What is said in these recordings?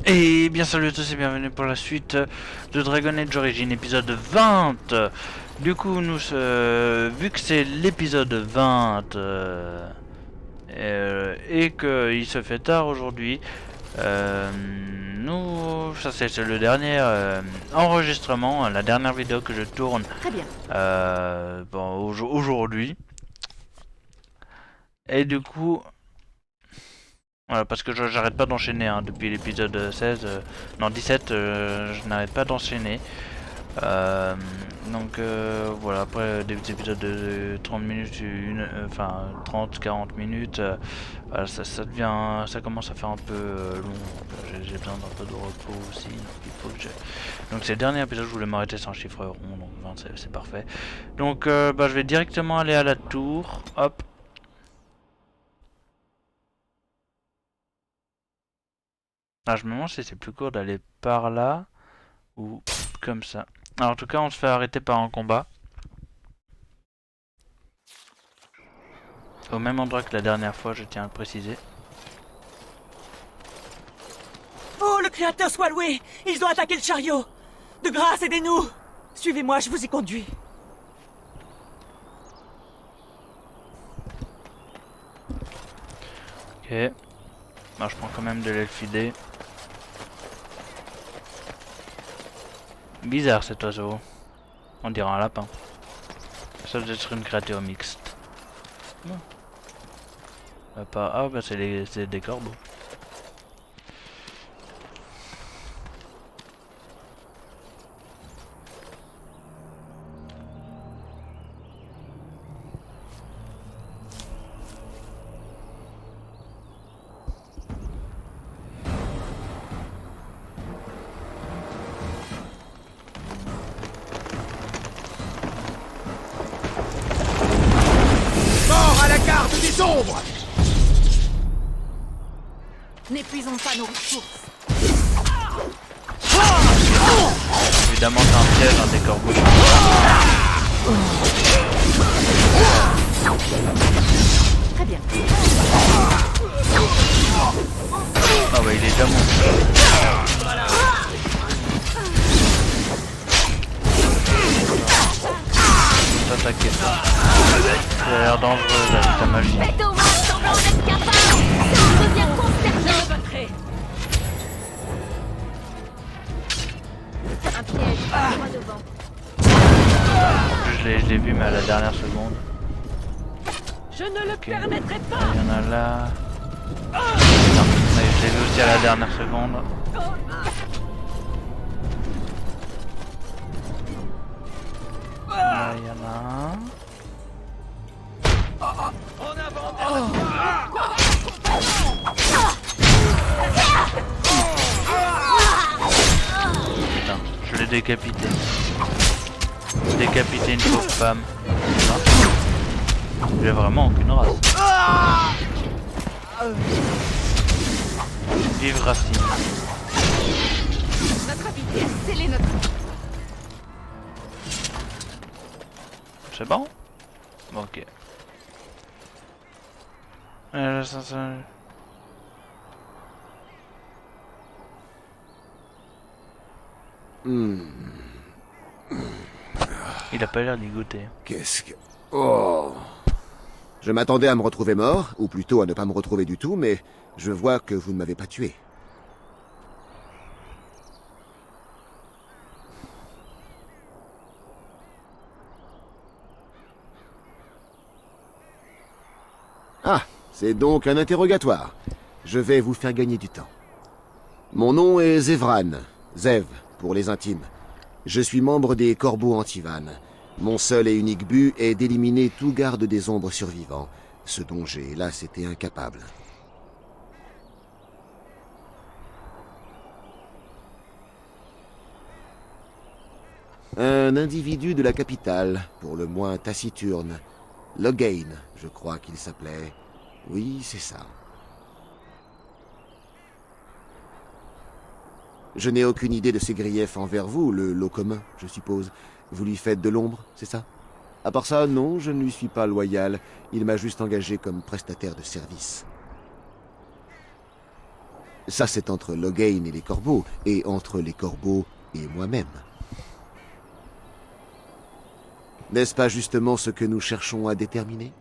Et bien salut à tous et bienvenue pour la suite de Dragon Age Origins épisode 20. Du coup nous vu que c'est l'épisode 20 et qu'il se fait tard aujourd'hui, ça c'est le dernier enregistrement, la dernière vidéo que je tourne Très bien. aujourd'hui. Et du coup voilà, parce que j'arrête pas d'enchaîner depuis l'épisode 16, non 17, je n'arrête pas d'enchaîner. Euh, voilà, après des épisodes de 30 minutes, enfin 30-40 minutes, voilà, ça devient, ça commence à faire un peu long, donc j'ai besoin d'un peu de repos aussi, donc il faut que donc c'est le dernier épisode, je voulais m'arrêter sans chiffre rond, donc 20 c'est parfait. Donc je vais directement aller à la tour, hop. Ah, je me demande si c'est plus court d'aller par là ou comme ça. Alors, en tout cas, on se fait arrêter par un combat. Au même endroit que la dernière fois, je tiens à le préciser. Oh, le créateur soit loué! Ils ont attaqué le chariot! De grâce, aidez-nous! Suivez-moi, je vous y conduis. Ok. Alors, je prends quand même de l'elfidé. Bizarre cet oiseau. On dirait un lapin. Ça doit être une créature mixte. Non. Ah bah c'est des corbeaux. Mort à la garde des ombres! N'épuisons pas nos ressources. Évidemment, c'est un piège, des corbeaux. Très bien. Ah bah il est déjà monté. T'attaquer ça. Ça a l'air dangereux avec ta magie. Les dommages semblant d'être capables. Ça devient consternant. Un piège, moi devant. En plus je l'ai vu mais à la dernière seconde. Je ne le permettrai pas! Il y en a là. Non, mais je l'ai vu aussi à la dernière seconde. Là, il y en a un. Putain, je l'ai décapité. Décapiter une pauvre femme. J'ai vraiment aucune race. Vive Racine. Notre invité a scellé notre... C'est bon? Bon, ok. Il a pas l'air d'y goûter. Qu'est-ce que... Oh! Je m'attendais à me retrouver mort, ou plutôt à ne pas me retrouver du tout, mais je vois que vous ne m'avez pas tué. Ah, c'est donc un interrogatoire. Je vais vous faire gagner du temps. Mon nom est Zevran, Zev pour les intimes. Je suis membre des Corbeaux Antivan. Mon seul et unique but est d'éliminer tout garde des ombres survivants, ce dont j'ai hélas été incapable. Un individu de la capitale, pour le moins taciturne. Loghain, je crois qu'il s'appelait. Oui, c'est ça. Je n'ai aucune idée de ses griefs envers vous, le lot commun, je suppose. Vous lui faites de l'ombre, c'est ça? À part ça, non, je ne lui suis pas loyal. Il m'a juste engagé comme prestataire de service. Ça, c'est entre Loghain et les corbeaux, et entre les corbeaux et moi-même. N'est-ce pas justement ce que nous cherchons à déterminer?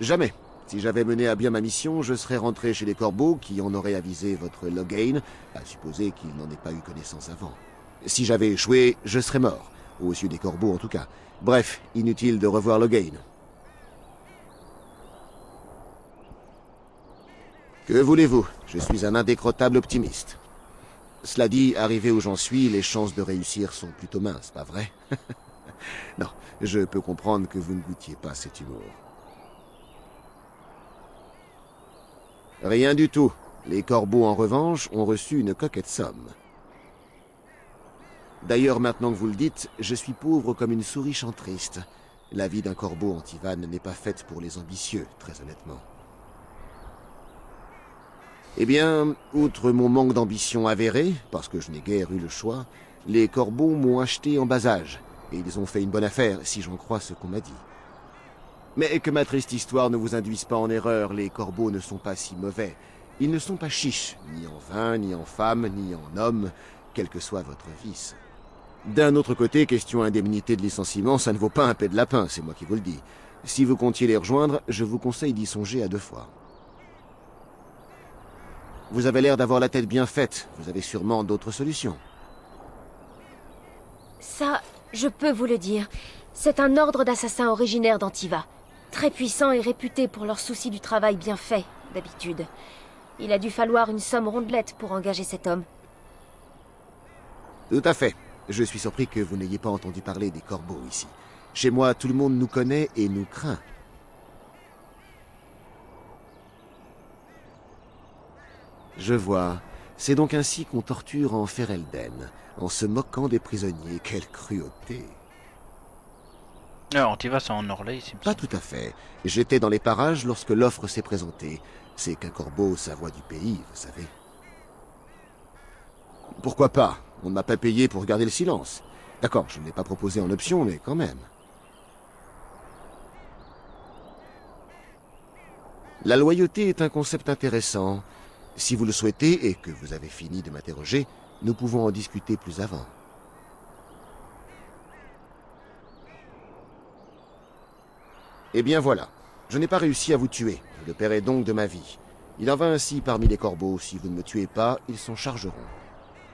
Jamais. Si j'avais mené à bien ma mission, je serais rentré chez les corbeaux qui en auraient avisé votre Loghain, à supposer qu'il n'en ait pas eu connaissance avant. Si j'avais échoué, je serais mort. Aux yeux des corbeaux en tout cas. Bref, inutile de revoir Loghain. Que voulez-vous? Je suis un indécrottable optimiste. Cela dit, arrivé où j'en suis, les chances de réussir sont plutôt minces, pas vrai? Non, je peux comprendre que vous ne goûtiez pas cet humour. Rien du tout. Les corbeaux, en revanche, ont reçu une coquette somme. D'ailleurs, maintenant que vous le dites, je suis pauvre comme une souris chantriste. La vie d'un corbeau en Tivane n'est pas faite pour les ambitieux, très honnêtement. Eh bien, outre mon manque d'ambition avérée, parce que je n'ai guère eu le choix, les corbeaux m'ont acheté en bas âge, et ils ont fait une bonne affaire, si j'en crois ce qu'on m'a dit. Mais que ma triste histoire ne vous induise pas en erreur, les corbeaux ne sont pas si mauvais. Ils ne sont pas chiches, ni en vin, ni en femme, ni en homme, quel que soit votre vice. D'un autre côté, question indemnité de licenciement, ça ne vaut pas un pet de lapin, c'est moi qui vous le dis. Si vous comptiez les rejoindre, je vous conseille d'y songer à 2 fois. Vous avez l'air d'avoir la tête bien faite, vous avez sûrement d'autres solutions. Ça, je peux vous le dire. C'est un ordre d'assassins originaire d'Antiva. Très puissant et réputé pour leur souci du travail bien fait, d'habitude. Il a dû falloir une somme rondelette pour engager cet homme. Tout à fait. Je suis surpris que vous n'ayez pas entendu parler des corbeaux ici. Chez moi, tout le monde nous connaît et nous craint. Je vois. C'est donc ainsi qu'on torture en Ferelden, en se moquant des prisonniers. Quelle cruauté. Antiva, c'est en Orlais ici. Pas tout à fait. J'étais dans les parages lorsque l'offre s'est présentée. C'est qu'un corbeau, sa voix du pays, vous savez. Pourquoi pas? On ne m'a pas payé pour garder le silence. D'accord, je ne l'ai pas proposé en option, mais quand même. La loyauté est un concept intéressant. Si vous le souhaitez et que vous avez fini de m'interroger, nous pouvons en discuter plus avant. Eh bien voilà, je n'ai pas réussi à vous tuer, je le paierai donc de ma vie. Il en va ainsi parmi les corbeaux, si vous ne me tuez pas, ils s'en chargeront.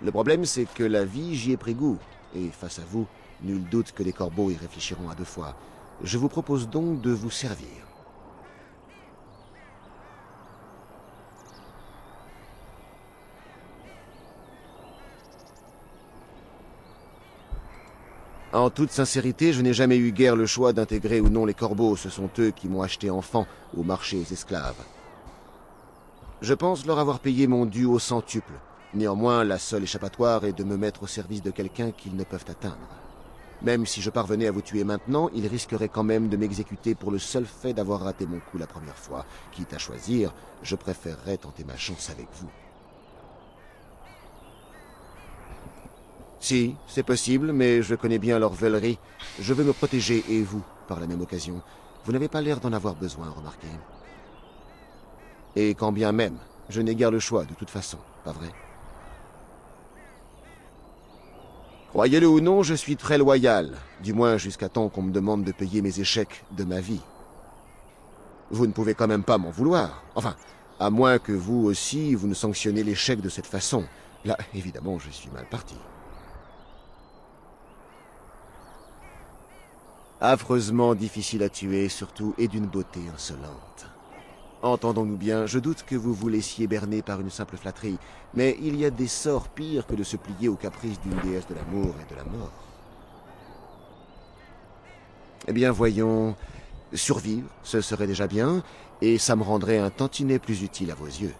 Le problème c'est que la vie, j'y ai pris goût, et face à vous, nul doute que les corbeaux y réfléchiront à 2 fois. Je vous propose donc de vous servir. En toute sincérité, je n'ai jamais eu guère le choix d'intégrer ou non les corbeaux. Ce sont eux qui m'ont acheté enfant au marché aux esclaves. Je pense leur avoir payé mon dû au centuple. Néanmoins, la seule échappatoire est de me mettre au service de quelqu'un qu'ils ne peuvent atteindre. Même si je parvenais à vous tuer maintenant, ils risqueraient quand même de m'exécuter pour le seul fait d'avoir raté mon coup la première fois. Quitte à choisir, je préférerais tenter ma chance avec vous. Si, c'est possible, mais je connais bien leur veulerie. Je veux me protéger, et vous, par la même occasion. Vous n'avez pas l'air d'en avoir besoin, remarquez. Et quand bien même, je n'ai guère le choix, de toute façon, pas vrai? Croyez-le ou non, je suis très loyal, du moins jusqu'à temps qu'on me demande de payer mes échecs de ma vie. Vous ne pouvez quand même pas m'en vouloir. Enfin, à moins que vous aussi, vous ne sanctionnez l'échec de cette façon. Là, évidemment, je suis mal parti. Affreusement difficile à tuer, surtout, et d'une beauté insolente. Entendons-nous bien, je doute que vous vous laissiez berner par une simple flatterie, mais il y a des sorts pires que de se plier aux caprices d'une déesse de l'amour et de la mort. Eh bien, voyons, survivre, ce serait déjà bien, et ça me rendrait un tantinet plus utile à vos yeux.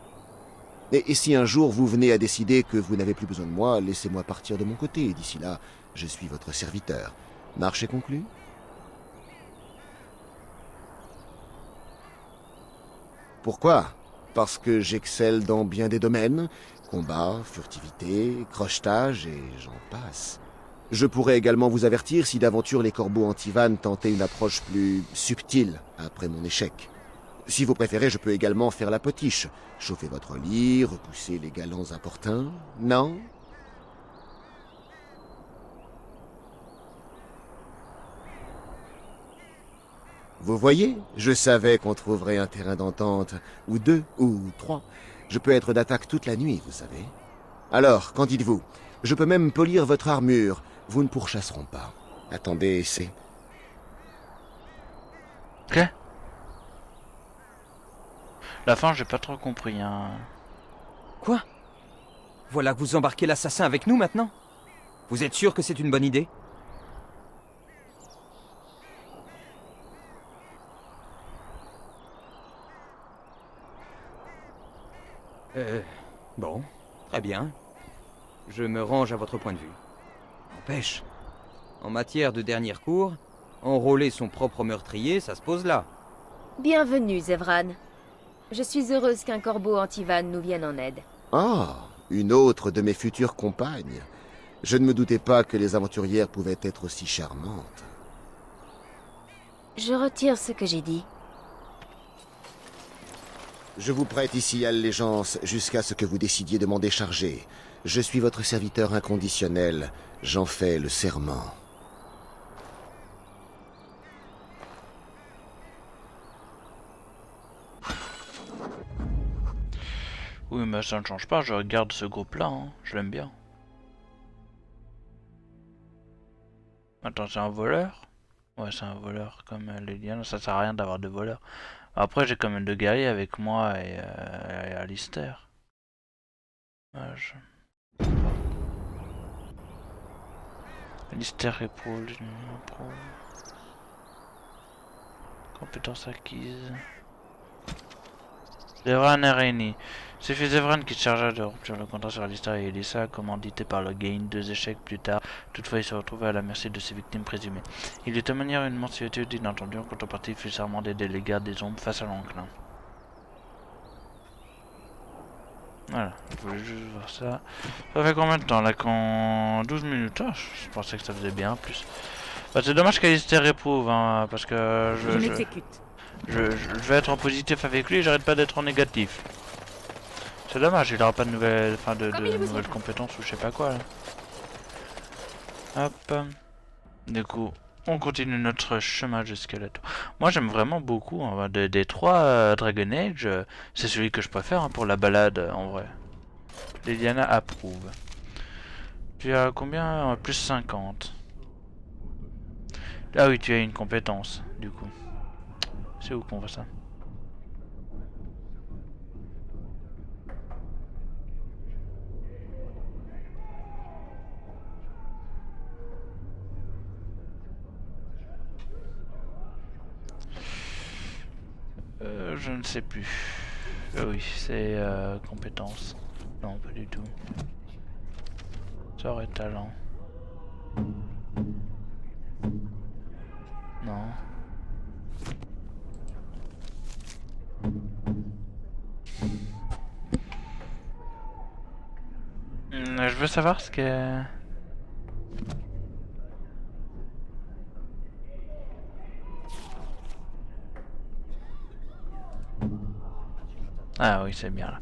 Et si un jour vous venez à décider que vous n'avez plus besoin de moi, laissez-moi partir de mon côté, et d'ici là, je suis votre serviteur. Marché conclu ? Pourquoi? Parce que j'excelle dans bien des domaines. Combat, furtivité, crochetage, et j'en passe. Je pourrais également vous avertir si d'aventure les corbeaux en Tivane tentaient une approche plus subtile après mon échec. Si vous préférez, je peux également faire la potiche. Chauffer votre lit, repousser les galants importuns. Non? Vous voyez, je savais qu'on trouverait un terrain d'entente, ou deux, ou trois. Je peux être d'attaque toute la nuit, vous savez. Alors, qu'en dites-vous? Je peux même polir votre armure. Vous ne pourchasseront pas. Attendez, c'est... Ok. La fin, j'ai pas trop compris, hein. Quoi? Voilà que vous embarquez l'assassin avec nous maintenant? Vous êtes sûr que c'est une bonne idée? Bon, très bien. Je me range à votre point de vue. N'empêche, en matière de dernier recours, enrôler son propre meurtrier, ça se pose là. Bienvenue, Zevran. Je suis heureuse qu'un corbeau Antivan nous vienne en aide. Ah, une autre de mes futures compagnes. Je ne me doutais pas que les aventurières pouvaient être aussi charmantes. Je retire ce que j'ai dit. Je vous prête ici allégeance jusqu'à ce que vous décidiez de m'en décharger. Je suis votre serviteur inconditionnel. J'en fais le serment. Oui, mais ça ne change pas, je regarde ce groupe-là, hein. Je l'aime bien. Attends, c'est un voleur? Ouais, c'est un voleur, comme les Diana, ça sert à rien d'avoir deux voleurs. Après, j'ai quand même deux guerriers avec moi et Alistair. Ouais, Alistair éprouve, compétence acquise. Zevran et Rainy. C'est Zevran qui se chargea de rupture le contrat sur Alistair et Elissa, commandité par le Gain 2 échecs plus tard. Toutefois, il se retrouvait à la merci de ses victimes présumées. Il eut à manière une mensuétude inattendue, en contrepartie, il fut serment des délégats des ombres face à l'enclin. Voilà, je voulais juste voir ça. Ça fait combien de temps là? Quand 12 minutes, ah, je pensais que ça faisait bien plus. Bah, c'est dommage qu'Alistair éprouve, hein, parce que Je m'exécute. je vais être en positif avec lui et j'arrête pas d'être en négatif. C'est dommage, il aura pas de nouvelles, nouvelles compétences ou je sais pas quoi là. Hop. Du coup, on continue notre chemin jusqu'à la tour. Moi j'aime vraiment beaucoup, hein, des trois Dragon Age, c'est celui que je préfère hein, pour la balade en vrai. Liliana approuve. Tu as combien? Plus 50. Ah oui, tu as une compétence du coup. C'est où qu'on voit ça? Je ne sais plus. Oui, c'est compétence. Non, pas du tout. Sort et talent. Non. Je veux savoir ce que... Ah oui, c'est bien là.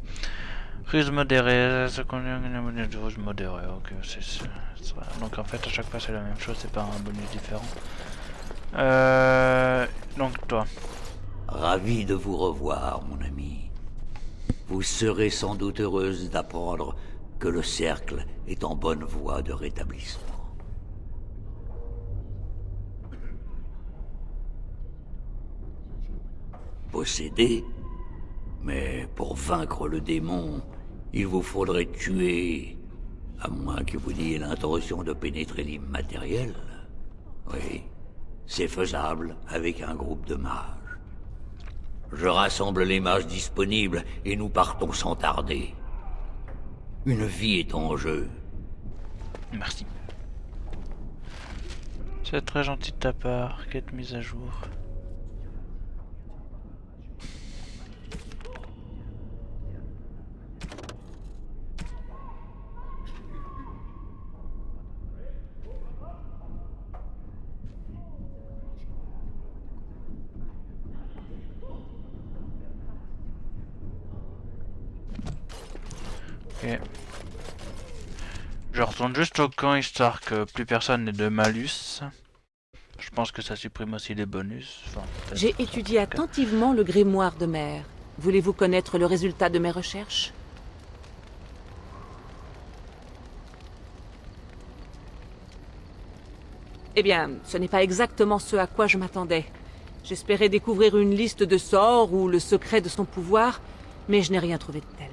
Ruse modérée, ça conduit à une bonus de ruse modérée. Ok, c'est ça. Donc en fait, à chaque fois, c'est la même chose, c'est pas un bonus différent. Donc toi. Ravi de vous revoir, mon ami. Vous serez sans doute heureuse d'apprendre que le cercle est en bonne voie de rétablissement. Possédé, mais pour vaincre le démon, il vous faudrait tuer, à moins que vous n'ayez l'intention de pénétrer l'immatériel. Oui, c'est faisable avec un groupe de mages. Je rassemble les mages disponibles et nous partons sans tarder. Une vie est en jeu. Merci. C'est très gentil de ta part, quête mise à jour. Ok. Je retourne juste au camp histoire que plus personne n'ait de malus. Je pense que ça supprime aussi les bonus. Enfin, J'ai étudié attentivement le grimoire de mer. Voulez-vous connaître le résultat de mes recherches? Eh bien, ce n'est pas exactement ce à quoi je m'attendais. J'espérais découvrir une liste de sorts ou le secret de son pouvoir, mais je n'ai rien trouvé de tel.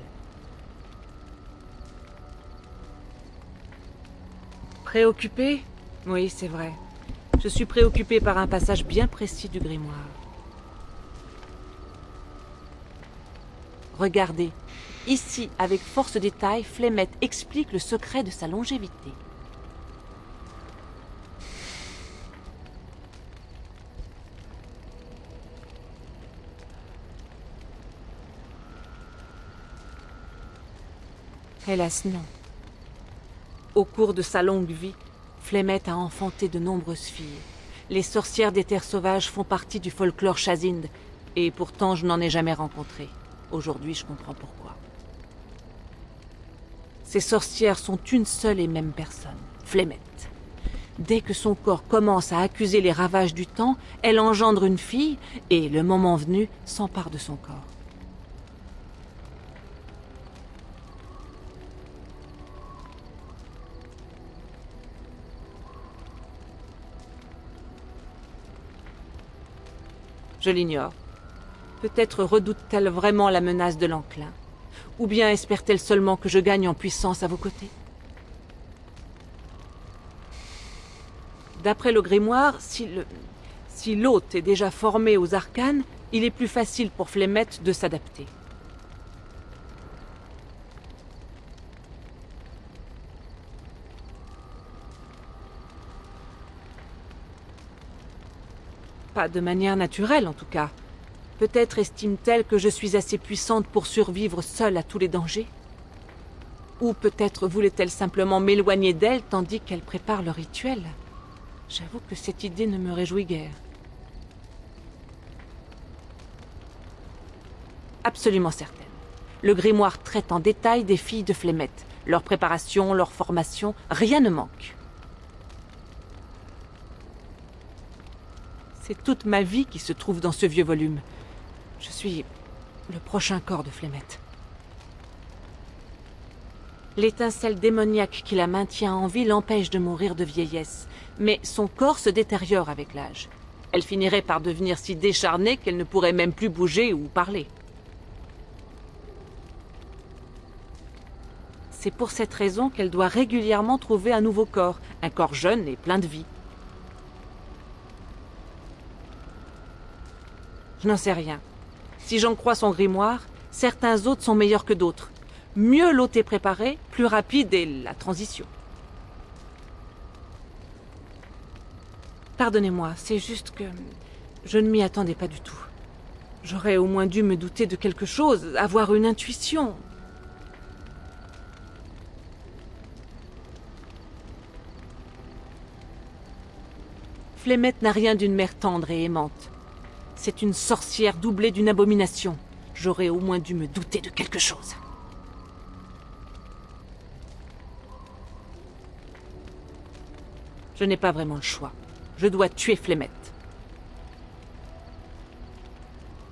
Préoccupé? Oui, c'est vrai. Je suis préoccupé par un passage bien précis du grimoire. Regardez. Ici, avec force détail, Flemeth explique le secret de sa longévité. Hélas, non. Au cours de sa longue vie, Flemeth a enfanté de nombreuses filles. Les sorcières des terres sauvages font partie du folklore Shazind, et pourtant je n'en ai jamais rencontré. Aujourd'hui, je comprends pourquoi. Ces sorcières sont une seule et même personne, Flemeth. Dès que son corps commence à accuser les ravages du temps, elle engendre une fille, et le moment venu, s'empare de son corps. Je l'ignore. Peut-être redoute-t-elle vraiment la menace de l'enclin. Ou bien espère-t-elle seulement que je gagne en puissance à vos côtés? D'après le grimoire, si l'hôte est déjà formé aux arcanes, il est plus facile pour Flemeth de s'adapter. Pas de manière naturelle, en tout cas. Peut-être estime-t-elle que je suis assez puissante pour survivre seule à tous les dangers? Ou peut-être voulait-elle simplement m'éloigner d'elle tandis qu'elle prépare le rituel? J'avoue que cette idée ne me réjouit guère. Absolument certaine. Le grimoire traite en détail des filles de Flemeth. Leur préparation, leur formation, rien ne manque. C'est toute ma vie qui se trouve dans ce vieux volume. Je suis le prochain corps de Flemeth. L'étincelle démoniaque qui la maintient en vie l'empêche de mourir de vieillesse, mais son corps se détériore avec l'âge. Elle finirait par devenir si décharnée qu'elle ne pourrait même plus bouger ou parler. C'est pour cette raison qu'elle doit régulièrement trouver un nouveau corps, un corps jeune et plein de vie. Je n'en sais rien. Si j'en crois son grimoire, certains hôtes sont meilleurs que d'autres. Mieux l'hôte est préparé, plus rapide est la transition. Pardonnez-moi, c'est juste que je ne m'y attendais pas du tout. J'aurais au moins dû me douter de quelque chose, avoir une intuition. Flemeth n'a rien d'une mère tendre et aimante. C'est une sorcière doublée d'une abomination. J'aurais au moins dû me douter de quelque chose. Je n'ai pas vraiment le choix. Je dois tuer Flemeth.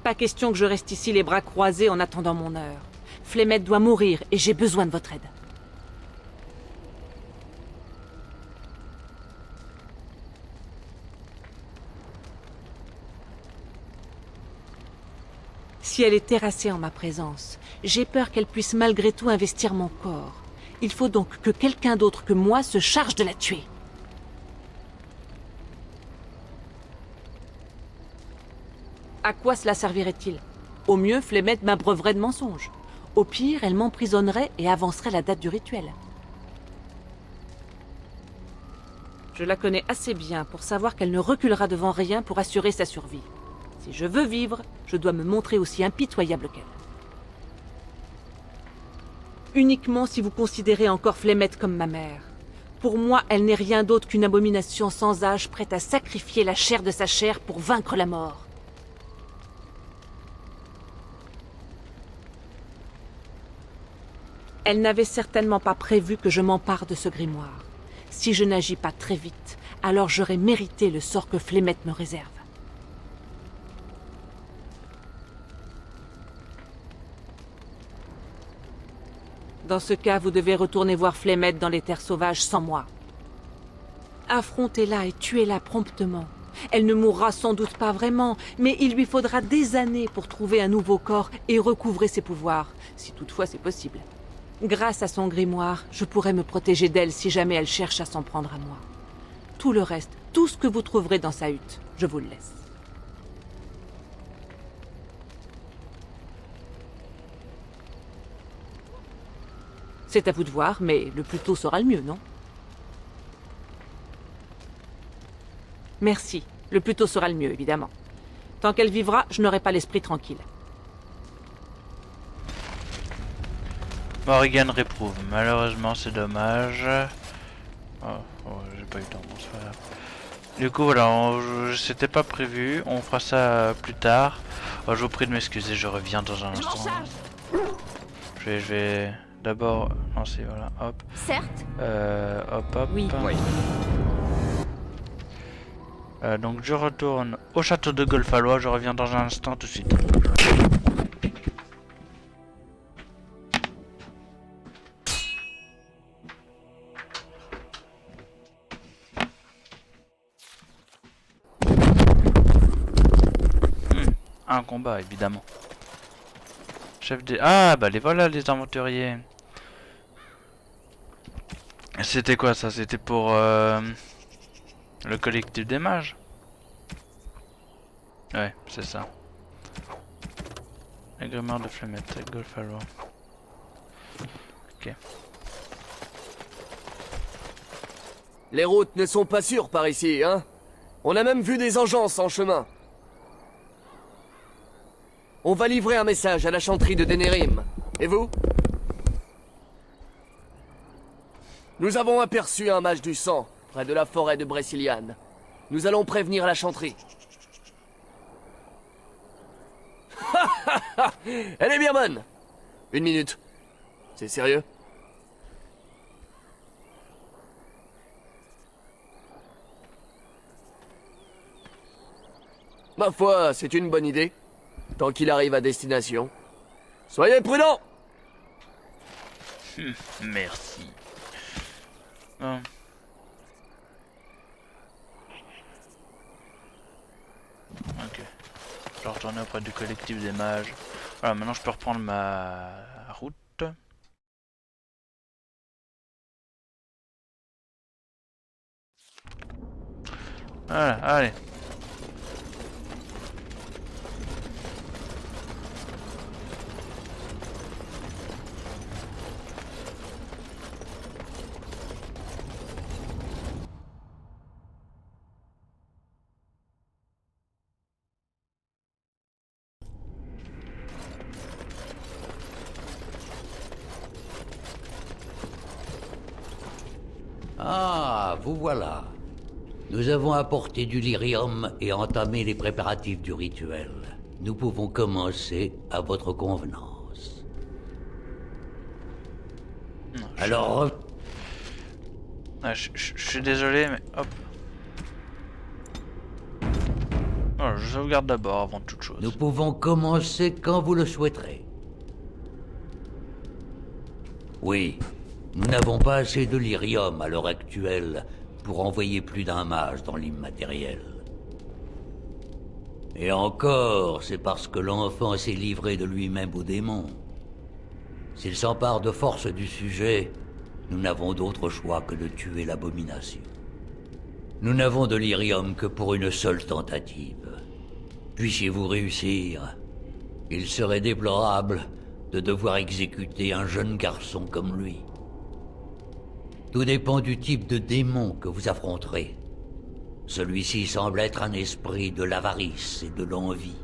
Pas question que je reste ici les bras croisés en attendant mon heure. Flemeth doit mourir et j'ai besoin de votre aide. Si elle est terrassée en ma présence, j'ai peur qu'elle puisse malgré tout investir mon corps. Il faut donc que quelqu'un d'autre que moi se charge de la tuer. À quoi cela servirait-il? Au mieux, Flemeth m'abreuverait de mensonges. Au pire, elle m'emprisonnerait et avancerait la date du rituel. Je la connais assez bien pour savoir qu'elle ne reculera devant rien pour assurer sa survie. Si je veux vivre, je dois me montrer aussi impitoyable qu'elle. Uniquement si vous considérez encore Flemeth comme ma mère. Pour moi, elle n'est rien d'autre qu'une abomination sans âge prête à sacrifier la chair de sa chair pour vaincre la mort. Elle n'avait certainement pas prévu que je m'empare de ce grimoire. Si je n'agis pas très vite, alors j'aurai mérité le sort que Flémette me réserve. Dans ce cas, vous devez retourner voir Flémette dans les terres sauvages sans moi. Affrontez-la et tuez-la promptement. Elle ne mourra sans doute pas vraiment, mais il lui faudra des années pour trouver un nouveau corps et recouvrer ses pouvoirs, si toutefois c'est possible. Grâce à son grimoire, je pourrai me protéger d'elle si jamais elle cherche à s'en prendre à moi. Tout le reste, tout ce que vous trouverez dans sa hutte, je vous le laisse. C'est à vous de voir, mais le plus tôt sera le mieux, non? Merci. Le plus tôt sera le mieux, évidemment. Tant qu'elle vivra, je n'aurai pas l'esprit tranquille. Morrigan réprouve. Malheureusement, c'est dommage. J'ai pas eu le temps. Bon, c'est pas grave. Du coup, voilà, c'était pas prévu. On fera ça plus tard. Je vous prie de m'excuser, je reviens dans un instant. Je vais d'abord lancer, voilà, hop. Certes. Hop. Oui. Oui. Donc je retourne au château de Golfalois, je reviens dans un instant tout de suite. Un combat évidemment. Chef des... Ah bah les voilà les aventuriers. C'était quoi ça? C'était pour le collectif des mages. Ouais, c'est ça. La grimoire de Flémette, Golfalois. Ok. Les routes ne sont pas sûres par ici, hein? On a même vu des engences en chemin. On va livrer un message à la chanterie de Denerim. Et vous? Nous avons aperçu un mage du sang, près de la forêt de Bressiliane. Nous allons prévenir la chanterie. Elle est bien bonne. Une minute. C'est sérieux? Ma foi, c'est une bonne idée. Tant qu'il arrive à destination. Soyez prudents! Merci. Bon. Ok. Je vais retourner auprès du collectif des mages. Voilà, maintenant je peux reprendre ma route. Voilà, allez. Ah, vous voilà. Nous avons apporté du lyrium et entamé les préparatifs du rituel. Nous pouvons commencer à votre convenance. Non, Alors, je suis désolé, mais hop. Voilà, je sauvegarde d'abord avant toute chose. nous pouvons commencer quand vous le souhaiterez. Oui, nous n'avons pas assez de lyrium à l'heure actuelle pour envoyer plus d'un mage dans l'immatériel. Et encore, c'est parce que l'enfant s'est livré de lui-même au démon. S'il s'empare de force du sujet, nous n'avons d'autre choix que de tuer l'abomination. Nous n'avons de lyrium que pour une seule tentative. Puissiez-vous réussir, il serait déplorable de devoir exécuter un jeune garçon comme lui. Tout dépend du type de démon que vous affronterez. Celui-ci semble être un esprit de l'avarice et de l'envie,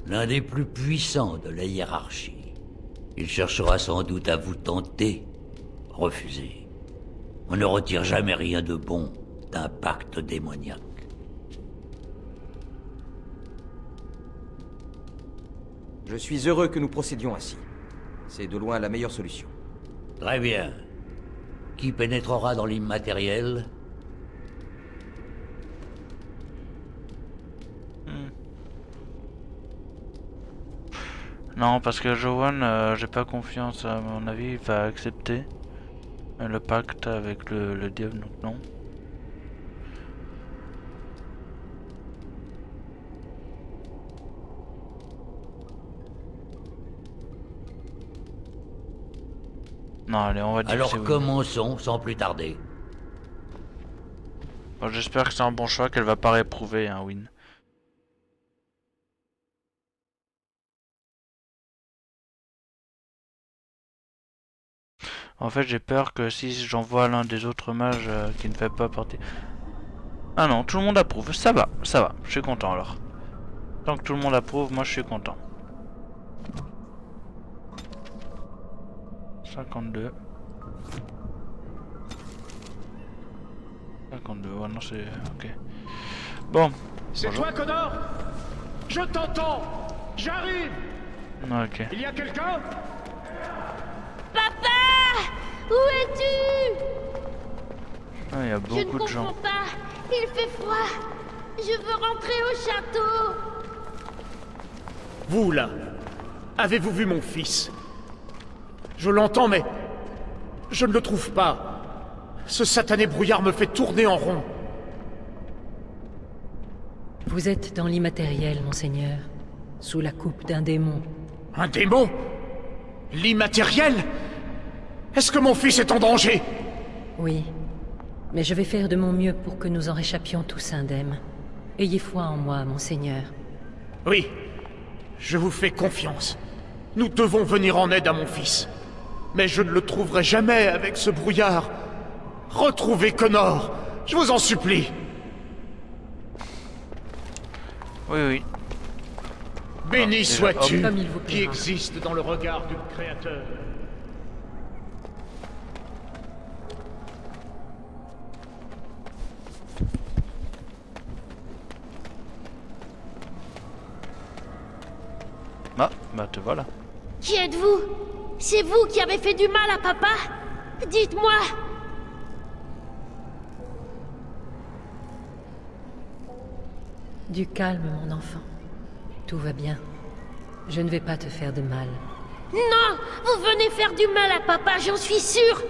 l'un des plus puissants de la hiérarchie. Il cherchera sans doute à vous tenter. Refusez. On ne retire jamais rien de bon d'un pacte démoniaque. Je suis heureux que nous procédions ainsi. C'est de loin la meilleure solution. Très bien. Qui pénétrera dans l'immatériel? Non, parce que Johan, j'ai pas confiance, à mon avis, il va accepter le pacte avec le diable, donc non. Non, allez, on va dire que Alors c'est oui. commençons sans plus tarder. Bon, j'espère que c'est un bon choix, qu'elle va pas réprouver un win. En fait, j'ai peur que si j'envoie l'un des autres mages qui ne fait pas partie... Ah non, tout le monde approuve, ça va, je suis content alors. Tant que tout le monde approuve, moi je suis content. 52. 52, ouais non c'est... ok. Bon. C'est bonjour. toi, Connor? Je t'entends. J'arrive. Ok. Il y a quelqu'un? Papa! Où es-tu? Ah, il y a Je ne beaucoup de gens. comprends pas. Il fait froid. Je veux rentrer au château. Vous, là, avez-vous vu mon fils? Je l'entends, mais je ne le trouve pas. Ce satané brouillard me fait tourner en rond. Vous êtes dans l'immatériel, monseigneur, sous la coupe d'un démon. Un démon? L'immatériel? Est-ce que mon fils est en danger? Oui, mais je vais faire de mon mieux pour que nous en réchappions tous indemnes. Ayez foi en moi, monseigneur. Oui, je vous fais confiance. Nous devons venir en aide à mon fils. Mais je ne le trouverai jamais avec ce brouillard. Retrouvez Connor, je vous en supplie. Oui, oui. Béni déjà, sois-tu, Comme il vous qui plaira. existe dans le regard du Créateur. Ah, bah te voilà. Qui êtes-vous? C'est vous qui avez fait du mal à papa? Dites-moi. Du calme, mon enfant. Tout va bien. Je ne vais pas te faire de mal. Non, vous venez faire du mal à papa, j'en suis sûre.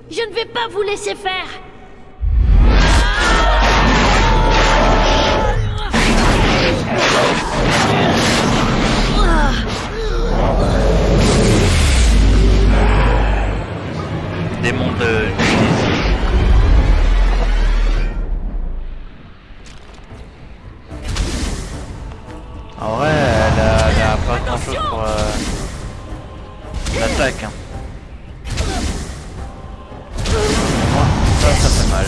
Je ne vais pas vous laisser faire. Démon de... En vrai, elle a pas grand chose pour l'attaque. Hein. Ça fait mal.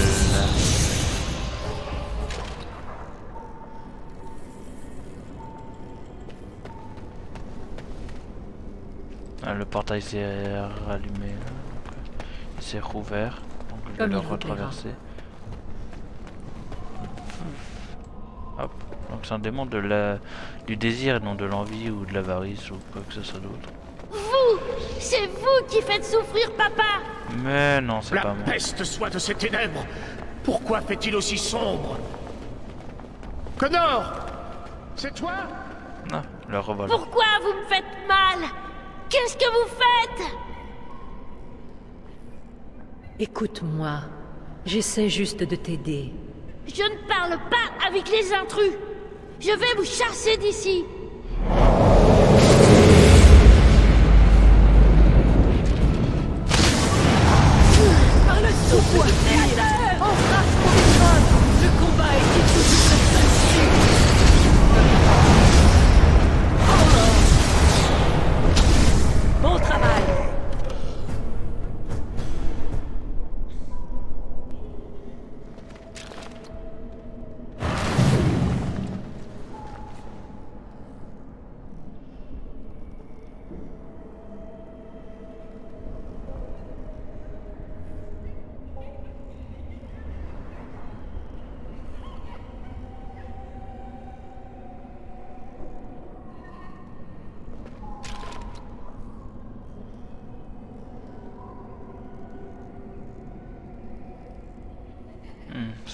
Ah, le portail s'est rallumé. Il s'est rouvert. Donc je vais Comme le il vous plaira. retraverser. Hop. Donc c'est un démon de du désir et non de l'envie ou de l'avarice ou quoi que ce soit d'autre. Vous, c'est vous qui faites souffrir papa. Mais non, c'est pas La moi. peste soit de ces ténèbres. Pourquoi fait-il aussi sombre? Connor, c'est toi? Ah, le revoilà. Pourquoi vous me faites mal? Qu'est-ce que vous faites? Écoute-moi. J'essaie juste de t'aider. Je ne parle pas avec les intrus. Je vais vous chasser d'ici. Par le souffle du Créateur, en race pour les trônes, le combat est toujours ainsi. Bon travail.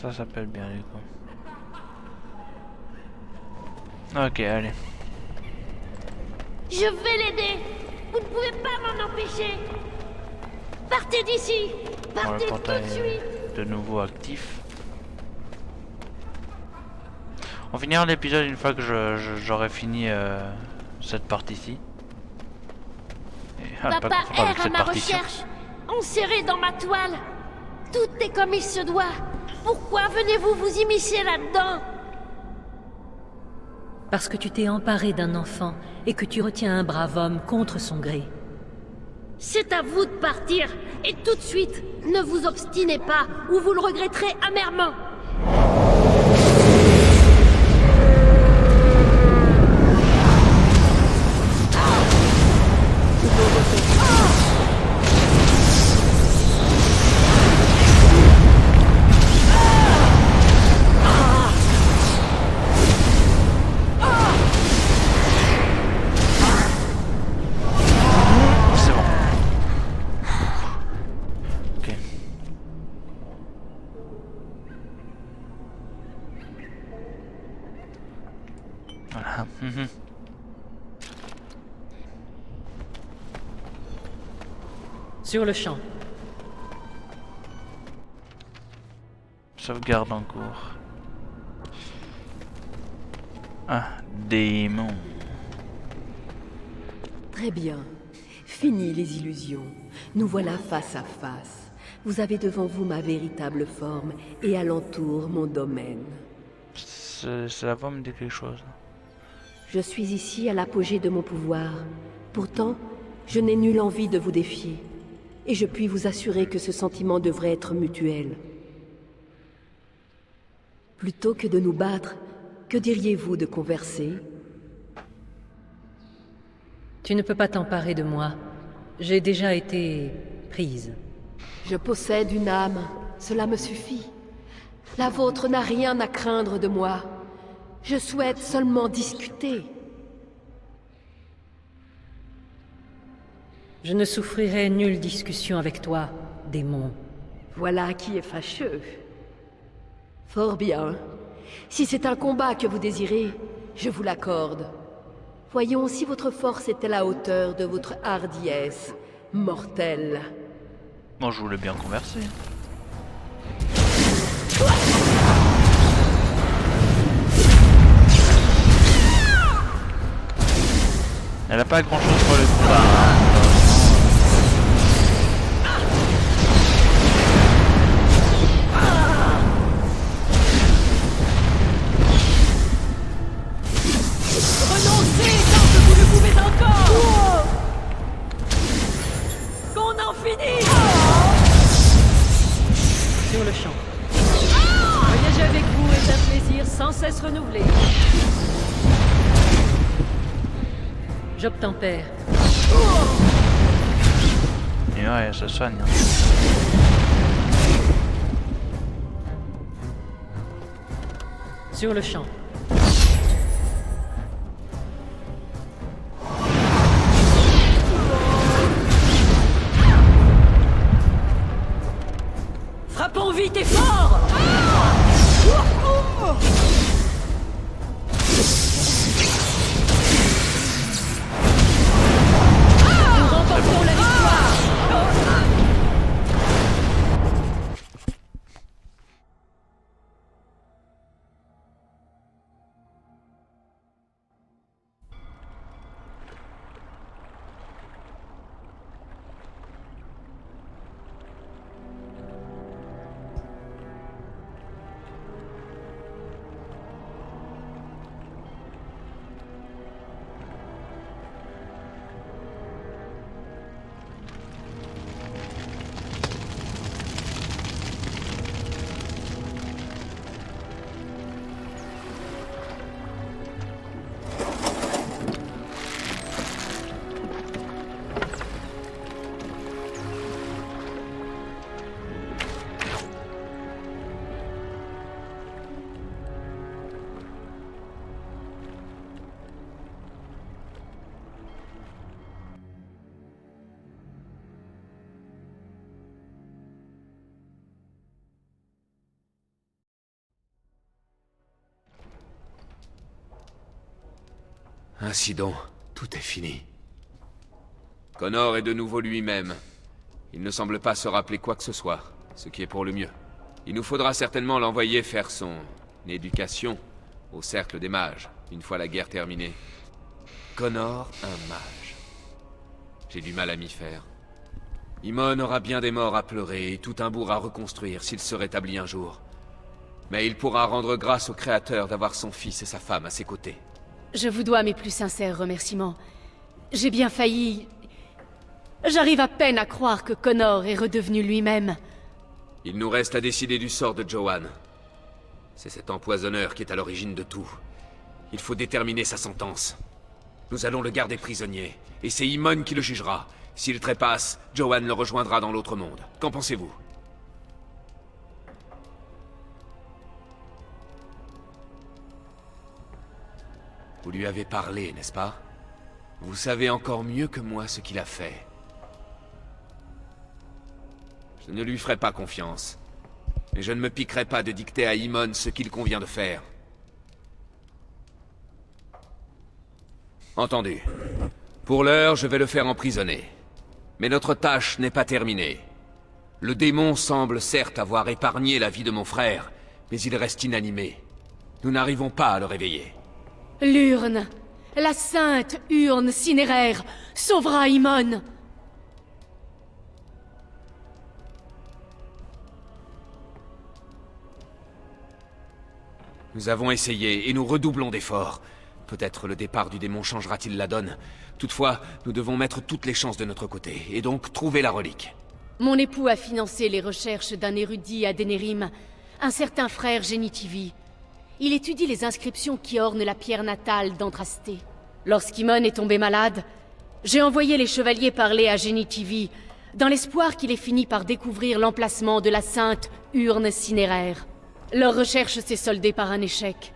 Ça s'appelle bien du coup. Ok, allez. Je vais l'aider. Vous ne pouvez pas m'en empêcher. Partez d'ici. Bon, Partez le tout portail de suite. est de nouveau actif. On finira l'épisode une fois que j'aurai fini cette partie-ci. Papa erre à ma recherche, enserré dans ma toile. Tout est comme il se doit. Pourquoi venez-vous vous immiscer là-dedans? Parce que tu t'es emparé d'un enfant et que tu retiens un brave homme contre son gré. C'est à vous de partir, et tout de suite. Ne vous obstinez pas, ou vous le regretterez amèrement. C'est bon. Ok. Voilà. Sur le champ. Sauvegarde en cours. Ah, démon. Très bien. Fini les illusions. Nous voilà face à face. Vous avez devant vous ma véritable forme et alentour mon domaine. Ça va me dire quelque chose. Je suis ici à l'apogée de mon pouvoir. Pourtant, je n'ai nulle envie de vous défier. Et je puis vous assurer que ce sentiment devrait être mutuel. Plutôt que de nous battre, que diriez-vous de converser? Tu ne peux pas t'emparer de moi. J'ai déjà été prise. Je possède une âme, cela me suffit. La vôtre n'a rien à craindre de moi. Je souhaite seulement discuter. Je ne souffrirai nulle discussion avec toi, démon. Voilà qui est fâcheux. Fort bien. Si c'est un combat que vous désirez, je vous l'accorde. Voyons si votre force est à la hauteur de votre hardiesse, mortelle. Bon, je voulais bien converser. Elle a pas grand chose pour le combat. Hein. Renoncez tant que vous le pouvez encore. Qu'on en finisse. Sur le champ. Voyager avec vous est un plaisir sans cesse renouvelé. J'obtempère. Et ouais, ça soigne. Hein. Sur le champ. Frappons vite et fort. Nous remportons la victoire. Ainsi donc, tout est fini. Connor est de nouveau lui-même. Il ne semble pas se rappeler quoi que ce soit, ce qui est pour le mieux. Il nous faudra certainement l'envoyer faire son éducation au cercle des mages, une fois la guerre terminée. Connor, un mage. J'ai du mal à m'y faire. Imon aura bien des morts à pleurer et tout un bourg à reconstruire s'il se rétablit un jour. Mais il pourra rendre grâce au Créateur d'avoir son fils et sa femme à ses côtés. Je vous dois mes plus sincères remerciements. J'ai bien failli... J'arrive à peine à croire que Connor est redevenu lui-même. Il nous reste à décider du sort de Johan. C'est cet empoisonneur qui est à l'origine de tout. Il faut déterminer sa sentence. Nous allons le garder prisonnier, et c'est Imon qui le jugera. S'il trépasse, Johan le rejoindra dans l'autre monde. Qu'en pensez-vous? Vous lui avez parlé, n'est-ce pas? Vous savez encore mieux que moi ce qu'il a fait. Je ne lui ferai pas confiance. Mais je ne me piquerai pas de dicter à Imon ce qu'il convient de faire. Entendu. Pour l'heure, je vais le faire emprisonner. Mais notre tâche n'est pas terminée. Le démon semble certes avoir épargné la vie de mon frère, mais il reste inanimé. Nous n'arrivons pas à le réveiller. L'urne, la sainte urne cinéraire, sauvera Imon. Nous avons essayé et nous redoublons d'efforts. Peut-être le départ du démon changera-t-il la donne. Toutefois, nous devons mettre toutes les chances de notre côté, et donc trouver la relique. Mon époux a financé les recherches d'un érudit à Denerim, un certain frère Génitivi. Il étudie les inscriptions qui ornent la pierre natale d'Andrasté. Lorsqu'Imon est tombé malade, j'ai envoyé les chevaliers parler à Génitivi, dans l'espoir qu'il ait fini par découvrir l'emplacement de la sainte urne cinéraire. Leur recherche s'est soldée par un échec.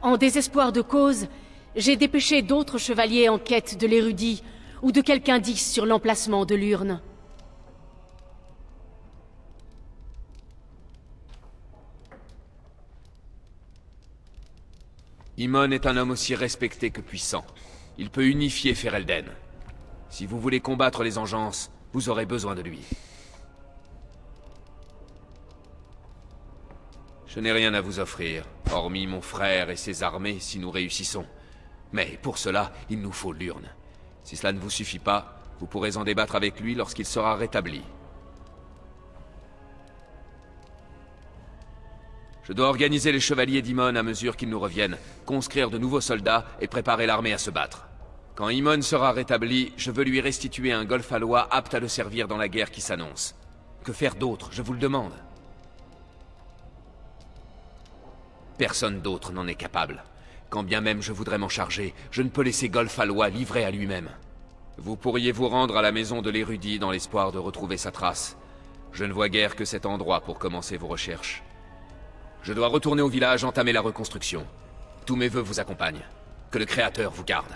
En désespoir de cause, j'ai dépêché d'autres chevaliers en quête de l'érudit ou de quelque indice sur l'emplacement de l'urne. Imon est un homme aussi respecté que puissant. Il peut unifier Ferelden. Si vous voulez combattre les engences, vous aurez besoin de lui. Je n'ai rien à vous offrir, hormis mon frère et ses armées si nous réussissons. Mais pour cela, il nous faut l'urne. Si cela ne vous suffit pas, vous pourrez en débattre avec lui lorsqu'il sera rétabli. Je dois organiser les chevaliers d'Imon à mesure qu'ils nous reviennent, conscrire de nouveaux soldats et préparer l'armée à se battre. Quand Imon sera rétabli, je veux lui restituer un Golfallois apte à le servir dans la guerre qui s'annonce. Que faire d'autre, je vous le demande? Personne d'autre n'en est capable. Quand bien même je voudrais m'en charger, je ne peux laisser Golfallois livré à lui-même. Vous pourriez vous rendre à la maison de l'érudit dans l'espoir de retrouver sa trace. Je ne vois guère que cet endroit pour commencer vos recherches. Je dois retourner au village entamer la reconstruction. Tous mes vœux vous accompagnent. Que le Créateur vous garde.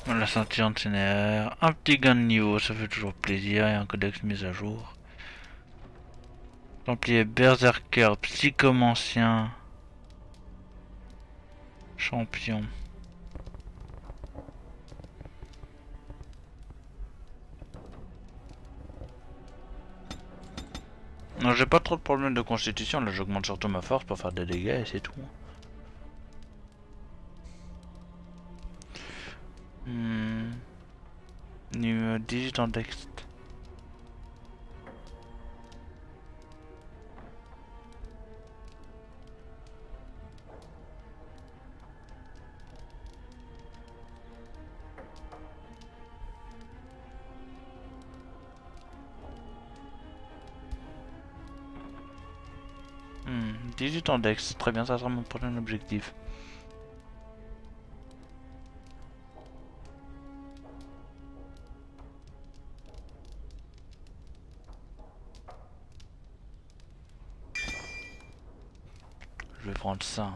La ceinture cinéraire, un petit gain de niveau, ça fait toujours plaisir, et un codex mis à jour. Templier berserker, psychomancien, champion. Non, j'ai pas trop de problèmes de constitution, là j'augmente surtout ma force pour faire des dégâts et c'est tout. Numéro 18 en dext. Hmm, 18 en dex, très bien, ça sera mon prochain objectif. Je vais prendre ça.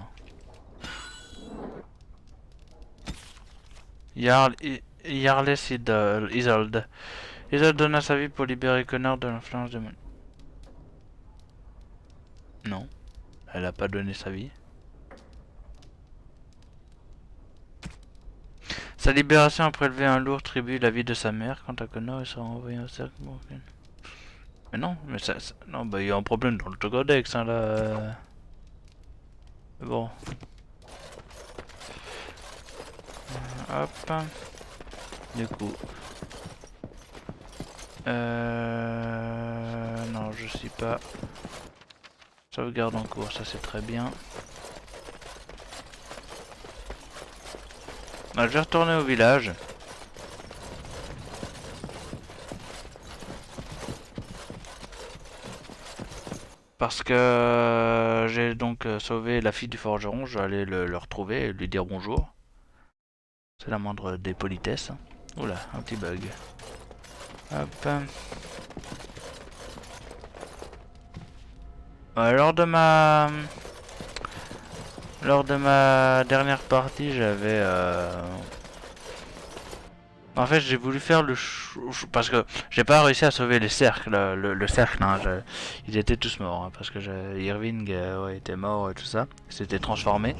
Jarless Isolde. Isolde donna sa vie pour libérer Connor de l'influence de... Non, elle a pas donné sa vie. Sa libération a prélevé un lourd tribut la vie de sa mère. Quant à Connor, il sera envoyé au cercle. Mais non, mais non, bah il y a un problème dans le Togodex, hein, là. Mais bon. Hop. Du coup. Non, je suis pas. Sauvegarde en cours, ça c'est très bien. Je vais retourner au village. Parce que j'ai donc sauvé la fille du forgeron, je vais aller le retrouver et lui dire bonjour. C'est la moindre des politesses. Oula, un petit bug. Hop. Lors de ma dernière partie, j'avais en fait, j'ai voulu faire parce que j'ai pas réussi à sauver les cercles, le cercle, hein, ils étaient tous morts, hein, parce que Irving était mort et tout ça, s'était transformé.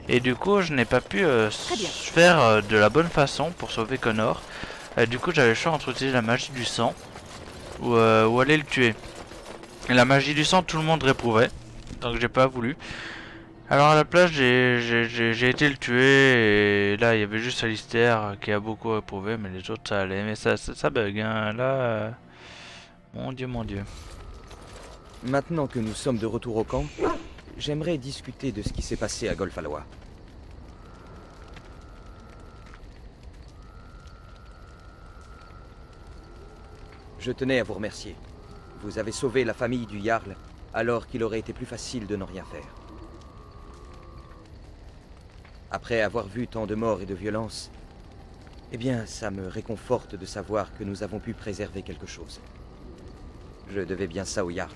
Et du coup, je n'ai pas pu faire de la bonne façon pour sauver Connor. Du coup, j'avais le choix entre utiliser la magie du sang ou aller le tuer. Et la magie du sang, tout le monde réprouvait, donc j'ai pas voulu. Alors à la place, j'ai été le tuer, et là il y avait juste Alistair qui a beaucoup réprouvé, mais les autres ça allait. Mais ça bug, hein, là... Mon dieu, mon dieu. Maintenant que nous sommes de retour au camp, j'aimerais discuter de ce qui s'est passé à Golfalois. Je tenais à vous remercier. Vous avez sauvé la famille du Jarl, alors qu'il aurait été plus facile de ne rien faire. Après avoir vu tant de morts et de violences, eh bien, ça me réconforte de savoir que nous avons pu préserver quelque chose. Je devais bien ça au Jarl.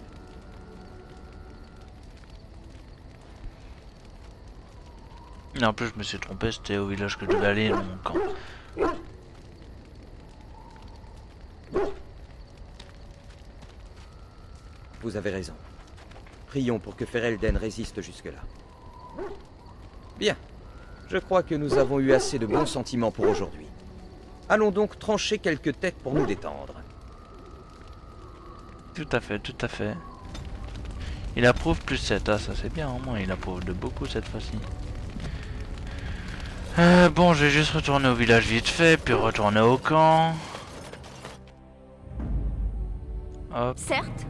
Et en plus, je me suis trompé, c'était au village que je devais aller, mon camp. Vous avez raison. Prions pour que Ferelden résiste jusque-là. Bien. Je crois que nous avons eu assez de bons sentiments pour aujourd'hui. Allons donc trancher quelques têtes pour nous détendre. Tout à fait, tout à fait. Il approuve plus 7, ah ça c'est bien, au moins il approuve de beaucoup cette fois-ci. Bon, je vais juste retourner au village vite fait, puis retourner au camp. Hop. Certes.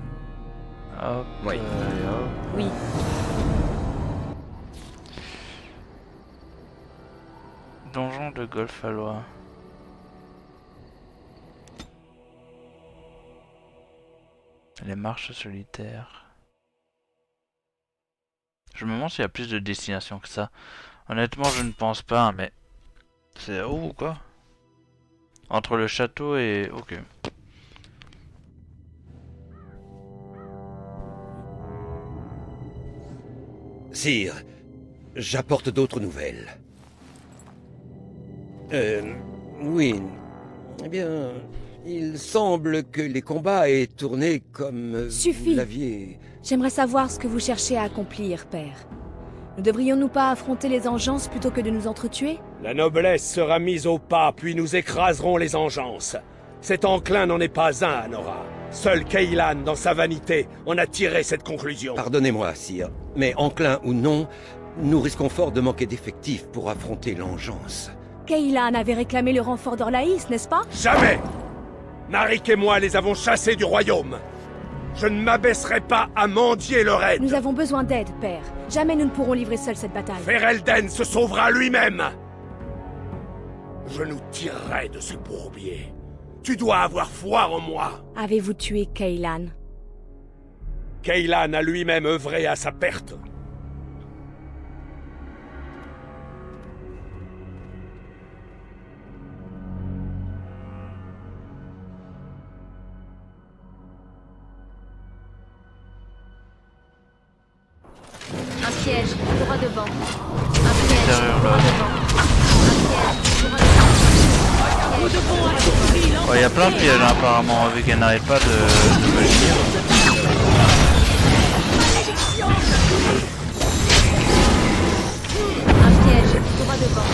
Hop. Oui. Hop. Oui. Donjon de Golfalois. Les marches solitaires. Je me demande s'il y a plus de destinations que ça. Honnêtement, je ne pense pas, mais... C'est... Oh, quoi? Entre le château et... Ok. Sire, j'apporte d'autres nouvelles. Oui. Eh bien, il semble que les combats aient tourné comme Suffit. vous l'aviez... J'aimerais savoir ce que vous cherchez à accomplir, père. Ne devrions-nous pas affronter les engences plutôt que de nous entretuer? La noblesse sera mise au pas, puis nous écraserons les engences. Cet enclin n'en est pas un, Anora. Seul Cailan, dans sa vanité, en a tiré cette conclusion. Pardonnez-moi, sire, mais enclin ou non, nous risquons fort de manquer d'effectifs pour affronter l'engeance. Cailan avait réclamé le renfort d'Orlaïs, n'est-ce pas? Jamais! Narik et moi les avons chassés du royaume. Je ne m'abaisserai pas à mendier leur aide. Nous avons besoin d'aide, père. Jamais nous ne pourrons livrer seuls cette bataille. Ferelden se sauvera lui-même. Je nous tirerai de ce bourbier. Tu dois avoir foi en moi. Avez-vous tué Cailan? Cailan a lui-même œuvré à sa perte. Un piège, droit devant. Un piège, droit devant. Nous devons aller. Ouais, il y a plein de pièges hein, apparemment, vu qu'elle n'arrête pas de me lire. Un piège, droit devant.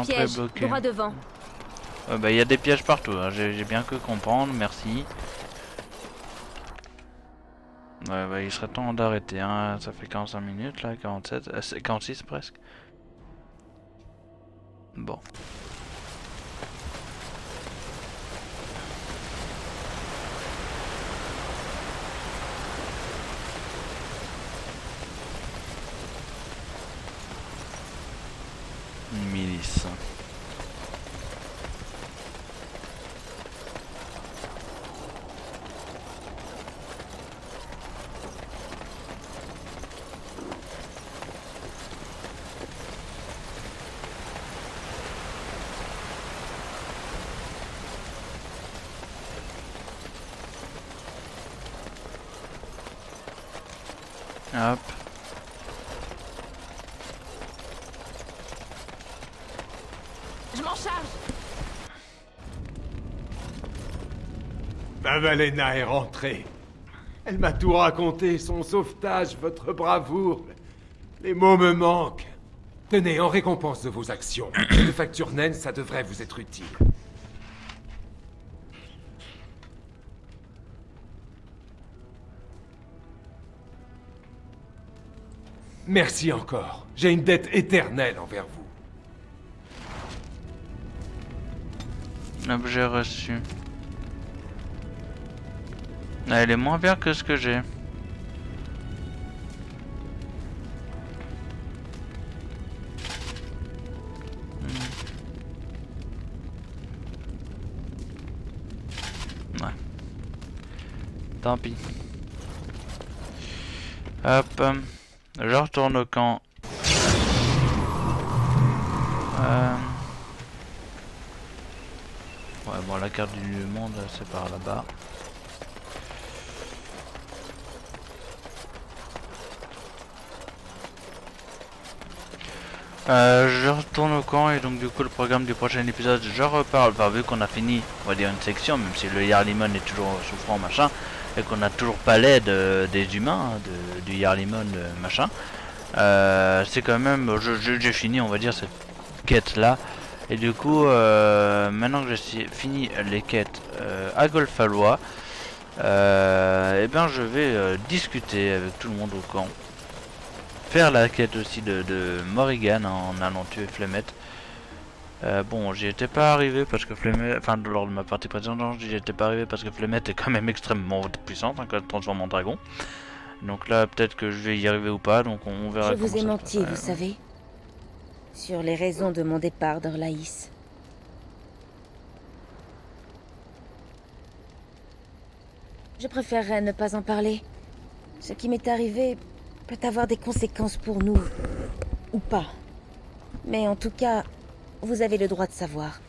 L'entrée piège, bloquée. droit devant. Bah, il y a des pièges partout, hein. J'ai bien que comprendre, merci. Ouais, bah, il serait temps d'arrêter, hein. Ça fait 45 minutes là, 47, 46 presque. Bon. Une milice. Hop. Je m'en charge. Mavalena est rentrée. Elle m'a tout raconté, son sauvetage, votre bravoure. Les mots me manquent. Tenez, en récompense de vos actions, une facture naine, ça devrait vous être utile. Merci encore. J'ai une dette éternelle envers vous. Objet reçu. Elle est moins bien que ce que j'ai. Ouais. Tant pis. Hop. Je retourne au camp. Ouais, bon, la carte du monde, c'est par là-bas. Je retourne au camp et donc du coup le programme du prochain épisode je reparle, enfin vu qu'on a fini on va dire une section même si le Yarlimon est toujours souffrant machin et qu'on a toujours pas l'aide des humains du Yarlimon machin, c'est quand même, j'ai fini on va dire cette quête là et du coup maintenant que j'ai fini les quêtes à Golfalois, et bien je vais discuter avec tout le monde au camp. Faire la quête aussi de Morrigan en allant tuer Flemette. Bon, j'y étais pas arrivé parce que Flemette, enfin lors de ma partie précédente, j'y étais pas arrivé parce que Flemette est quand même extrêmement puissante hein, quand elle transforme en dragon. Donc là, peut-être que je vais y arriver ou pas, donc on verra. Je vous ai menti, vous savez, sur les raisons de mon départ d'Orlaïs. Je préférerais ne pas en parler. Ce qui m'est arrivé peut avoir des conséquences pour nous, ou pas. Mais en tout cas, vous avez le droit de savoir.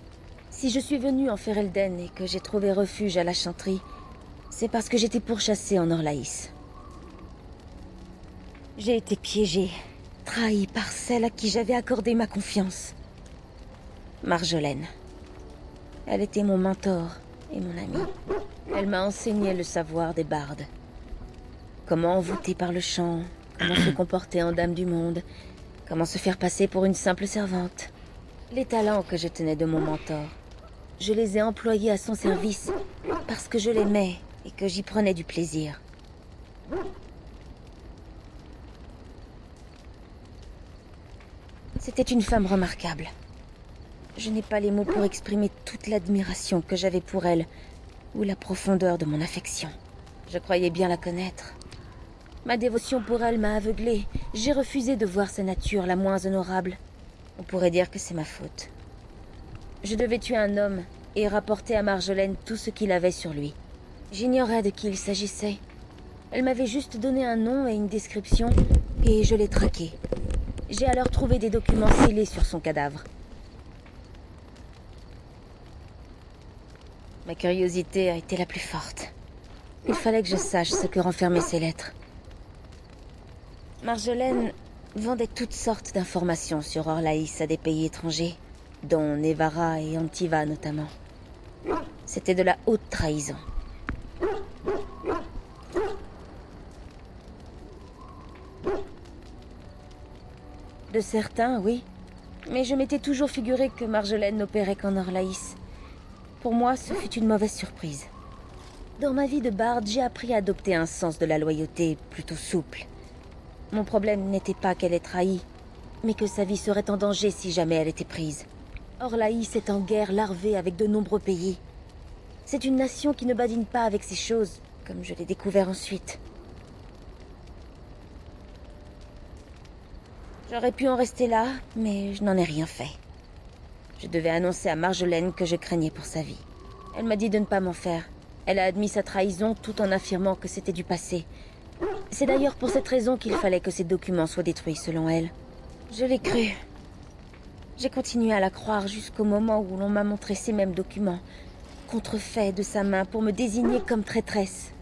Si je suis venue en Ferelden et que j'ai trouvé refuge à la Chantry, c'est parce que j'étais pourchassée en Orlaïs. J'ai été piégée, trahie par celle à qui j'avais accordé ma confiance. Marjolaine. Elle était mon mentor et mon amie. Elle m'a enseigné le savoir des bardes. Comment envoûter par le chant, comment se comporter en dame du monde, comment se faire passer pour une simple servante. Les talents que je tenais de mon mentor, je les ai employés à son service parce que je l'aimais et que j'y prenais du plaisir. C'était une femme remarquable. Je n'ai pas les mots pour exprimer toute l'admiration que j'avais pour elle ou la profondeur de mon affection. Je croyais bien la connaître. Ma dévotion pour elle m'a aveuglée. J'ai refusé de voir sa nature la moins honorable. On pourrait dire que c'est ma faute. Je devais tuer un homme et rapporter à Marjolaine tout ce qu'il avait sur lui. J'ignorais de qui il s'agissait. Elle m'avait juste donné un nom et une description, et je l'ai traqué. J'ai alors trouvé des documents scellés sur son cadavre. Ma curiosité a été la plus forte. Il fallait que je sache ce que renfermaient ces lettres. Marjolaine vendait toutes sortes d'informations sur Orlaïs à des pays étrangers, dont Nevarra et Antiva notamment. C'était de la haute trahison. De certains, oui, Mais je m'étais toujours figuré que Marjolaine n'opérait qu'en Orlaïs. Pour moi, ce fut une mauvaise surprise. Dans ma vie de barde, j'ai appris à adopter un sens de la loyauté plutôt souple. Mon problème n'était pas qu'elle ait trahi, mais que sa vie serait en danger si jamais elle était prise. Orlaïs est en guerre larvée avec de nombreux pays. C'est une nation qui ne badine pas avec ces choses, comme je l'ai découvert ensuite. J'aurais pu en rester là, mais je n'en ai rien fait. Je devais annoncer à Marjolaine que je craignais pour sa vie. Elle m'a dit de ne pas m'en faire. Elle a admis sa trahison tout en affirmant que c'était du passé. C'est d'ailleurs pour cette raison qu'il fallait que ces documents soient détruits, selon elle. Je l'ai cru. J'ai continué à la croire jusqu'au moment où l'on m'a montré ces mêmes documents, contrefaits de sa main pour me désigner comme traîtresse.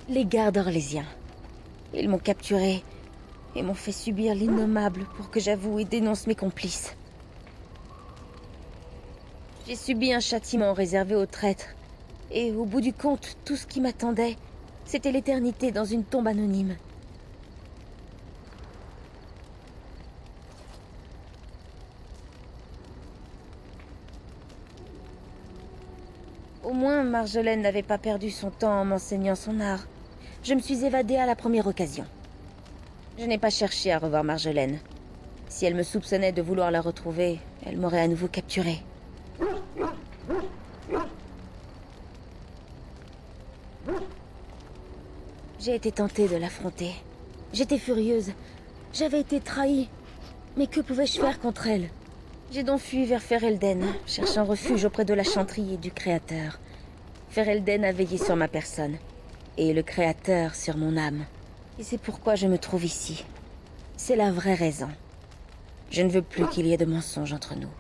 Les gardes orlésiens. Ils m'ont capturé et m'ont fait subir l'innommable pour que j'avoue et dénonce mes complices. J'ai subi un châtiment réservé aux traîtres, et au bout du compte, tout ce qui m'attendait, c'était l'éternité dans une tombe anonyme. Au moins, Marjolaine n'avait pas perdu son temps en m'enseignant son art. Je me suis évadée à la première occasion. Je n'ai pas cherché à revoir Marjolaine. Si elle me soupçonnait de vouloir la retrouver, elle m'aurait à nouveau capturée. J'ai été tentée de l'affronter. J'étais furieuse. J'avais été trahie. Mais que pouvais-je faire contre elle? J'ai donc fui vers Ferelden, cherchant refuge auprès de la chanterie et du Créateur. Ferelden a veillé sur ma personne, et le Créateur sur mon âme. Et c'est pourquoi je me trouve ici. C'est la vraie raison. Je ne veux plus qu'il y ait de mensonges entre nous.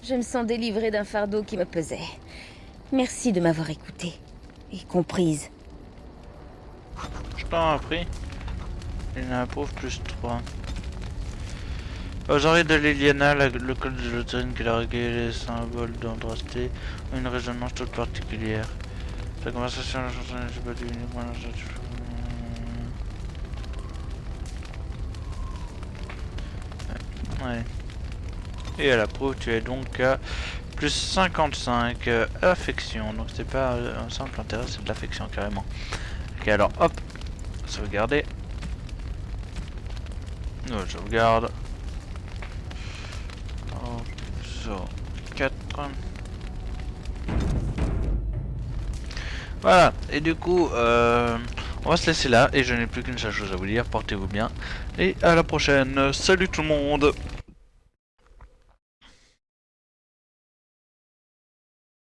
Je me sens délivrée d'un fardeau qui me pesait. Merci de m'avoir écoutée et comprise. Je t'en prie. Il a un pauvre plus 3. Aux oreilles de Liliana, le col de Lothringen qui a réglé les symboles d'Andrasté ont une résonance toute particulière. La conversation de la chanson n'est pas uniquement ouais. Et à la prouve, tu es donc à plus 55 affection. Donc c'est pas un simple intérêt, c'est de l'affection carrément. Ok, alors hop, sauvegarder. Je sauvegarde. Sur 4. Voilà, et du coup, on va se laisser là. Et je n'ai plus qu'une seule chose à vous dire. Portez-vous bien. Et à la prochaine. Salut tout le monde!